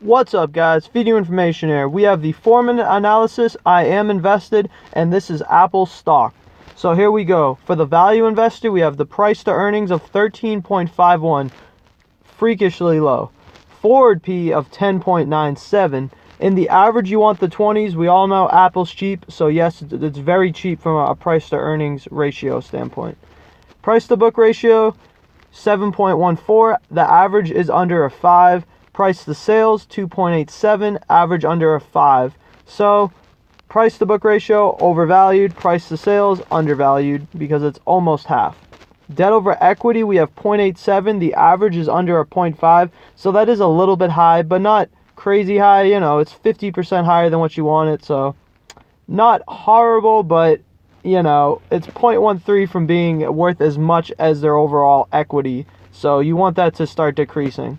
What's up, guys? Feed you information here. We have the Foreman analysis. I am invested, and this is Apple stock. So here we go. For the value investor, we have the price to earnings of 13.51, freakishly low. Forward P of 10.97. In the average, you want the 20s. We all know Apple's cheap, so yes, it's very cheap from a price to earnings ratio standpoint. Price to book ratio, 7.14. The average is under a 5. Price to sales, 2.87, average under a 5. So, price to book ratio, overvalued. Price to sales, undervalued, because it's almost half. Debt over equity, we have 0.87. The average is under a 0.5. So, that is a little bit high, but not crazy high. You know, it's 50% higher than what you wanted. So, not horrible, but, you know, it's 0.13 from being worth as much as their overall equity. So, you want that to start decreasing.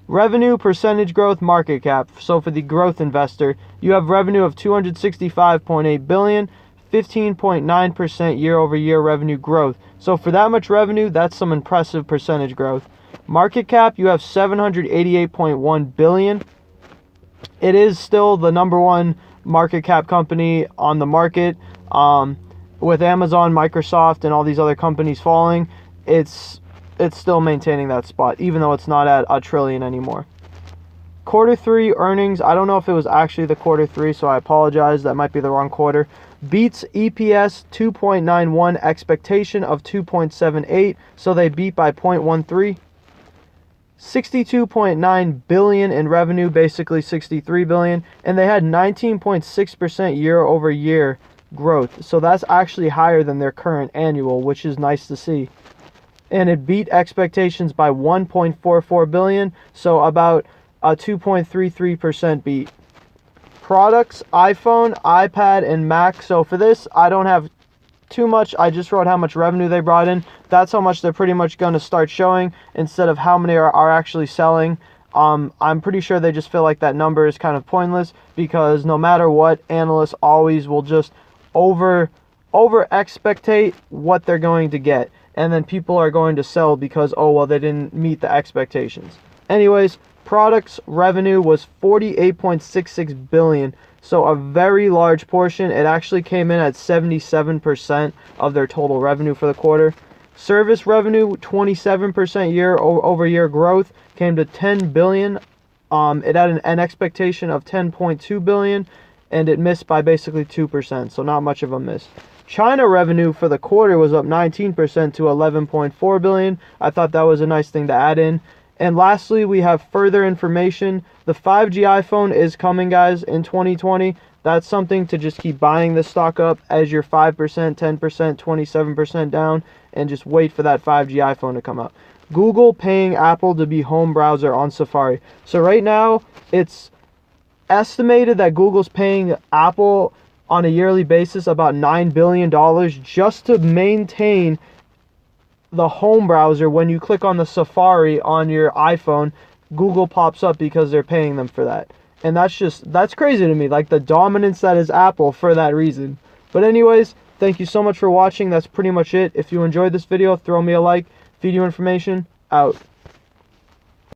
Revenue, percentage growth, market cap. So for the growth investor, you have revenue of $265.8 billion, 15.9% year-over-year revenue growth. So for that much revenue, that's some impressive percentage growth. Market cap, you have $788.1 billion. It is still the number one market cap company on the market. With Amazon, Microsoft, and all these other companies falling, it's still maintaining that spot, even though it's not at $1 trillion anymore. Quarter 3 earnings, I don't know if it was actually the quarter 3, so I apologize. That might be the wrong quarter. Beats EPS 2.91, expectation of 2.78, so they beat by 0.13. 62.9 billion in revenue, basically 63 billion, and they had 19.6% year-over-year growth. So that's actually higher than their current annual, which is nice to see. And it beat expectations by 1.44 billion, so about a 2.33% beat. Products, iPhone, iPad, and Mac. So for this, I don't have too much. I just wrote how much revenue they brought in. That's how much they're pretty much going to start showing instead of how many are actually selling. I'm pretty sure they just feel like that number is kind of pointless, because no matter what, analysts always will just over expectate what they're going to get. And then people are going to sell because, oh, well, they didn't meet the expectations. Anyways, products revenue was 48.66 billion. So a very large portion. It actually came in at 77% of their total revenue for the quarter. Service revenue, 27% year-over-year growth, came to 10 billion. It had an expectation of 10.2 billion, and it missed by basically 2%, so not much of a miss. China revenue for the quarter was up 19% to 11.4 billion. I thought that was a nice thing to add in. And lastly, we have further information. The 5G iPhone is coming, guys, in 2020. That's something to just keep buying this stock up as you're 5%, 10%, 27% down, and just wait for that 5G iPhone to come out. Google paying Apple to be home browser on Safari. So right now, it's estimated that Google's paying Apple on a yearly basis about $9 billion just to maintain the home browser. When you click on the Safari on your iPhone, Google pops up because they're paying them for that. And that's crazy to me, like the dominance that is Apple for that reason. But anyways, thank you so much for watching. That's pretty much it. If you enjoyed this video, throw me a like. Feed you information, out.